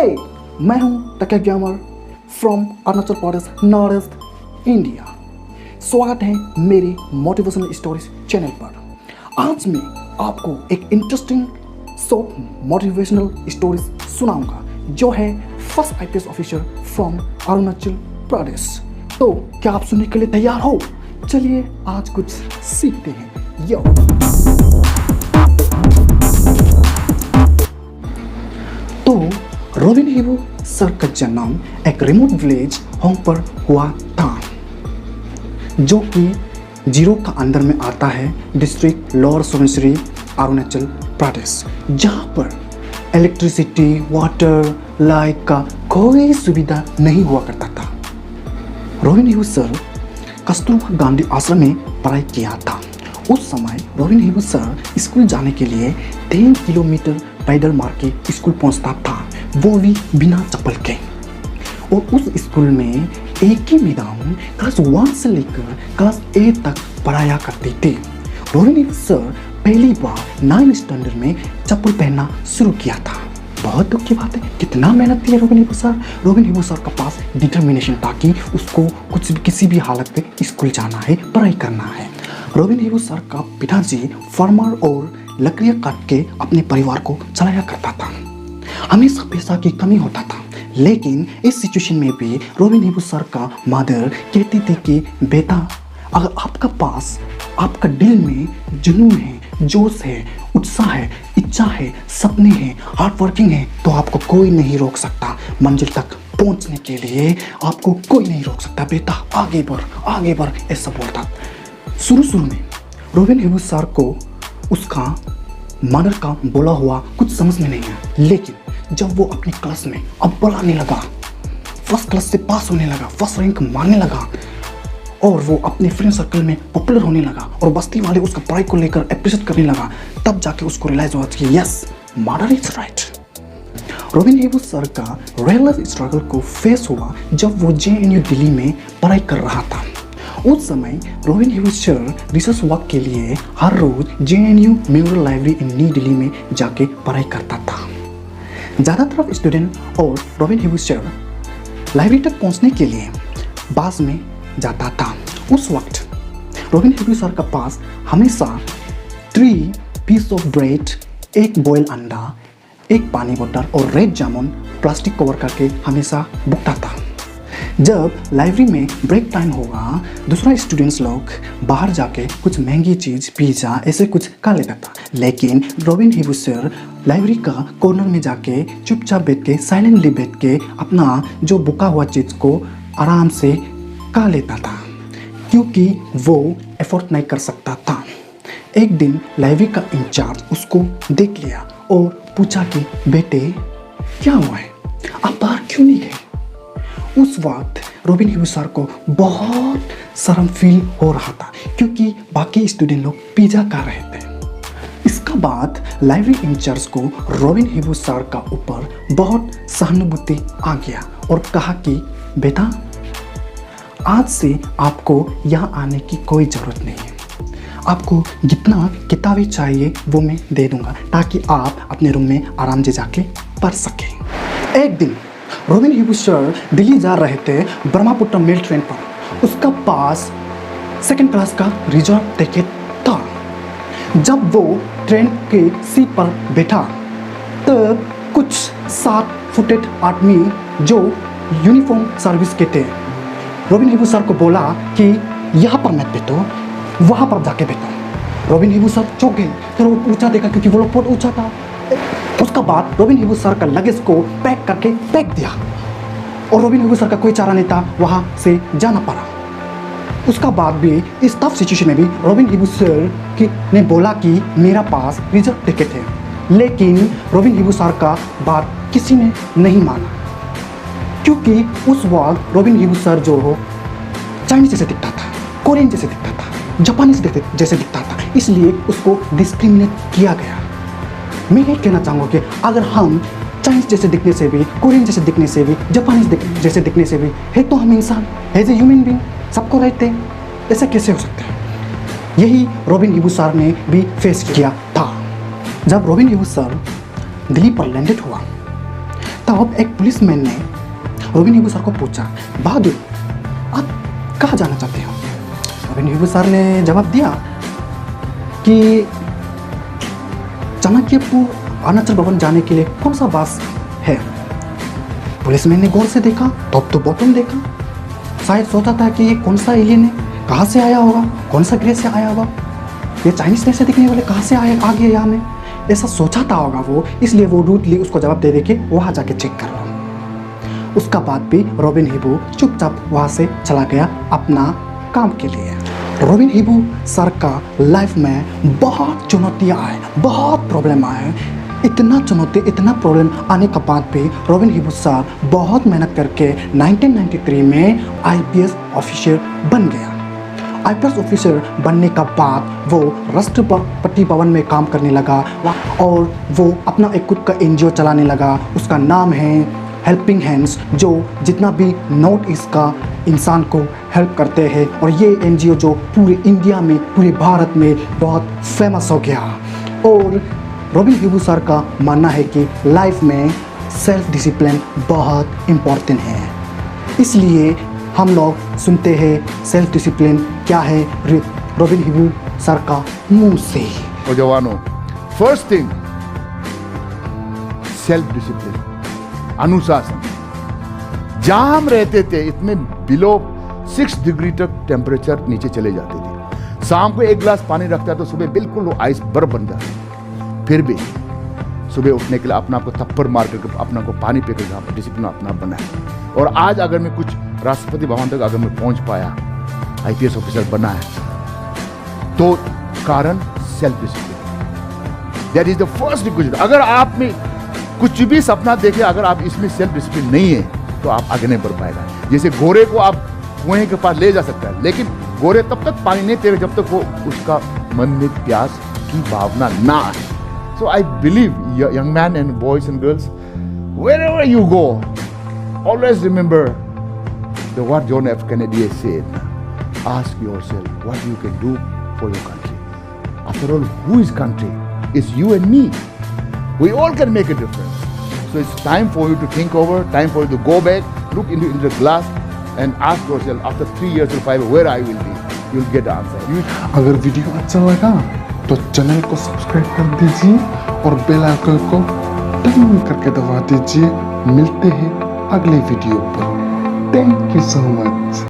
हे, मैं हूं Take Gyamar from Arunachal Pradesh north east India. स्वागत है मेरे मोटिवेशनल स्टोरीज चैनल पर। आज मैं आपको एक इंटरेस्टिंग शॉर्ट मोटिवेशनल स्टोरीज सुनाऊंगा जो है first IPS officer from Arunachal Pradesh. तो क्या आप सुनने के लिए तैयार हो? चलिए आज कुछ सीखते हैं। यो तो रॉबिन हिबू सर का जन्म एक रिमोट विलेज होंग पर हुआ था जो कि जीरो का अंदर में आता है, डिस्ट्रिक्ट लोअर सुबनसिरी, अरुणाचल प्रदेश, जहाँ पर इलेक्ट्रिसिटी, वाटर, लाइट का कोई सुविधा नहीं हुआ करता था। रॉबिन हिबू सर कस्तूरबा गांधी आश्रम में पढ़ाई किया था। उस समय रॉबिन हिबू सर स्कूल जाने के लिए 3 किलोमीटर पैदल मार के स्कूल पहुंचता था, वो भी बिना चप्पल के। और उस स्कूल में एक ही मैडम क्लास 1 से लेकर क्लास 8 तक पढ़ाया करते थे। रॉबिन हिबू सर पहली बार 9 स्टैंडर्ड में चप्पल पहनना शुरू किया था। बहुत दुख की बात है, कितना मेहनत किया robin Hibu sir. Robin Hibu sir का पास डिटर्मिनेशन था कि उसको किसी भी हालत पे स्कूल जाना है, पढ़ाई करना है। रॉबिन हिबू सर का पिताजी फार्मर और लकड़ियाँ काट के अपने परिवार को चलाया करता था। हमेशा पैसा की कमी होता था, लेकिन इस सिचुएशन में भी रॉबिन हिबू सर का मदर कहती थी कि बेटा, अगर आपका पास आपका दिल में जुनून है, जोश है, उत्साह है, इच्छा है, सपने हैं, हार्ड वर्किंग है, तो आपको कोई नहीं रोक सकता। मंजिल तक पहुंचने के लिए आपको कोई नहीं रोक सकता। बेटा आगे बढ़, ऐसा बोलता। शुरू में रॉबिन हिबू सर को उसका मदर का बोला हुआ कुछ समझ में नहीं आया, लेकिन जब वो अपनी क्लास में अव्वल आने लगा, फर्स्ट क्लास से पास होने लगा, फर्स्ट रैंक मारने लगा और वो अपने फ्रेंड सर्कल में पॉपुलर होने लगा और बस्ती वाले उसका पढ़ाई को लेकर अप्रिशिएट करने लगा, तब जाके उसको रियलाइज हुआ कि yes, mother is right. Robin Hibu sir का रियल लाइफ स्ट्रगल को फेस हुआ जब वो जेएनयू दिल्ली में पढ़ाई कर रहा था। उस समय Robin Hibu sir research work के लिए हर रोज JNU memorial library in New Delhi में जाके पढ़ाई करता था। ज़्यादातर स्टूडेंट और रॉबिन हिबू सर लाइब्रेरी तक पहुंचने के लिए बस में जाता था। उस वक्त रॉबिन हिबू सर का पास हमेशा 3 पीस ऑफ ब्रेड, 1 बॉयल अंडा, 1 पानी बोतल और रेड जामुन प्लास्टिक कवर करके हमेशा भुगता था। जब लाइब्रेरी में ब्रेक टाइम होगा, दूसरा स्टूडेंट्स लोग बाहर जाके कुछ महंगी चीज़, पिज़्ज़ा ऐसे कुछ खा लेता था, लेकिन रॉबिन हिबू सर लाइब्रेरी का कॉर्नर में जाके चुपचाप बैठ के, साइलेंटली बैठ के अपना जो बुका हुआ चीज़ को आराम से खा लेता था, क्योंकि वो एफोर्ड नहीं कर सकता था। एक दिन लाइब्रेरी का इंचार्ज उसको देख लिया और पूछा कि बेटे क्या हुआ है, आप बाहर क्यों नहीं गए? उस वक्त रॉबिन हिबू सर को बहुत शर्म फील हो रहा था, क्योंकि बाकी स्टूडेंट लोग पिज़्ज़ा खा रहे थे। इसका बाद लाइब्रेरी इंचार्ज को रॉबिन हिबू सर का ऊपर बहुत सहानुभूति आ गया और कहा कि बेटा, आज से आपको यहाँ आने की कोई ज़रूरत नहीं है। आपको जितना किताबें चाहिए वो मैं दे दूँगा, ताकि आप अपने रूम में आराम से जाके पढ़ सकें। एक दिन रॉबिन हिबू सर दिल्ली जा रहे थे ब्रह्मपुत्र मेल ट्रेन पर। उसका पास 2nd क्लास का रिजर्व टिकट था। जब वो ट्रेन के सीट पर बैठा, तब कुछ 7 फुटेड आदमी जो यूनिफॉर्म सर्विस के थे रॉबिन हिबू सर को बोला कि यहाँ पर मत बैठो, वहाँ पर जाके बैठो। रॉबिन हिबू सर चौंक गए, फिर वो ऊँचा देखा क्योंकि वो लोग बहुत ऊँचा था। उसका बाद रॉबिन हिबू सर का लगेज को पैक करके फेंक दिया और रॉबिन हिबू सर का कोई चारा नहीं था, वहाँ से जाना पड़ा। उसका बाद भी इस टफ सिचुएशन में भी रॉबिन हिबू सर ने बोला कि मेरा पास रिजर्व टिकट है, लेकिन रॉबिन हिबू सर का बात किसी ने नहीं माना, क्योंकि उस वक्त रॉबिन हिबू सर जो हो चाइनीज जैसे दिखता था, कोरियन जैसे दिखता था, जापानीज जैसे दिखता था, इसलिए उसको डिस्क्रिमिनेट किया गया। मैं ये कहना चाहूँगा कि अगर हम चाइनीज जैसे दिखने से भी, कोरियन जैसे दिखने से भी, जापानीज जैसे दिखने से भी है, तो हम इंसान एज ए ह्यूमन बीइंग सबको रहते हैं, ऐसा कैसे हो सकता है? यही रॉबिन हिबू सर ने भी फेस किया था। जब रॉबिन हिबू सर दिल्ली पर लैंडेड हुआ, तब एक पुलिसमैन ने रॉबिन हिबू सर को पूछा, बहादुर आप कहाँ जाना चाहते हो? रॉबिन हिबू सर ने जवाब दिया कि चाणक्यपुर अरुणाचल भवन जाने के लिए कौन सा बस है? पुलिसमैन ने गौर से देखा, टॉप टू बॉटम देखा, शायद सोचा था कि ये कौन सा एलियन है, कहाँ से आया होगा, कौन सा ग्रह से आया होगा, ये चाइनीज में से दिखने वाले कहाँ से आए आ गए यहाँ में, ऐसा सोचा था होगा वो, इसलिए वो रूटली उसको जवाब दे के वहाँ जाके चेक कर लो। उसका बाद भी रॉबिन हिबू चुपचाप वहाँ से चला गया अपना काम के लिए। रॉबिन हिबू सर का लाइफ में बहुत चुनौतियाँ आए, बहुत प्रॉब्लम आए, इतना चुनौती इतना प्रॉब्लम आने के बाद भी रॉबिन हिबू सर बहुत मेहनत करके 1993 में आईपीएस ऑफिसर बन गया। आईपीएस ऑफिसर बनने का बाद वो राष्ट्रपति भवन में काम करने लगा और वो अपना एक खुद का एनजीओ चलाने लगा। उसका नाम है हेल्पिंग हैंड्स, जो जितना भी नॉर्थ ईस्ट का इंसान को हेल्प करते हैं, और ये एनजीओ जो पूरे इंडिया में पूरे भारत में बहुत फेमस हो गया। और रॉबिन हिबू सर का मानना है कि लाइफ में सेल्फ डिसिप्लिन बहुत इम्पोर्टेंट है, इसलिए हम लोग सुनते हैं सेल्फ डिसिप्लिन क्या है रॉबिन हिबू सर का मुंह से। और जवानों, फर्स्ट थिंग सेल्फ डिसिप्लिन, अनुशासन। जहां हम रहते थे इसमें बिलो 6 डिग्री तक टेम्परेचर नीचे चले जाते थे। शाम को एक गिलास पानी रखता तो सुबह बिल्कुल वो आइस बर्फ बन जाता। फिर भी सुबह उठने के लिए अपना को थप्पड़ मार करके अपना को पानी पीकर डिसिप्लिन अपना बनाया। और आज अगर मैं कुछ राष्ट्रपति भवन तक अगर मैं पहुंच पाया, आईपीएस ऑफिसर बना है, तो कारण self discipline. That is the first request. अगर आप में कुछ भी सपना देखे, अगर आप इसमें सेल्फ डिसिप्लिन नहीं है तो आप आगे नहीं बढ़ पाएगा। जैसे घोड़े को आप कुएं के पास ले जा सकता है, लेकिन घोड़े तब तक पानी नहीं पिएगा जब तक वो उसका मन में प्यास की भावना ना आए। So I believe young man and boys and girls, wherever you go, always remember what John F. Kennedy said. Ask yourself what you can do for your country. After all, whose country? It's you and me. We all can make a difference. So it's time for you to think over, time for you to go back, look into the glass and ask yourself after 3 years or 5 where I will be. You'll get the answer. अगर video अच्छा लगा तो channel को subscribe कर दीजिए और bell icon को ton करके दबा दीजिए। मिलते हैं अगले वीडियो पर। Thank you so much.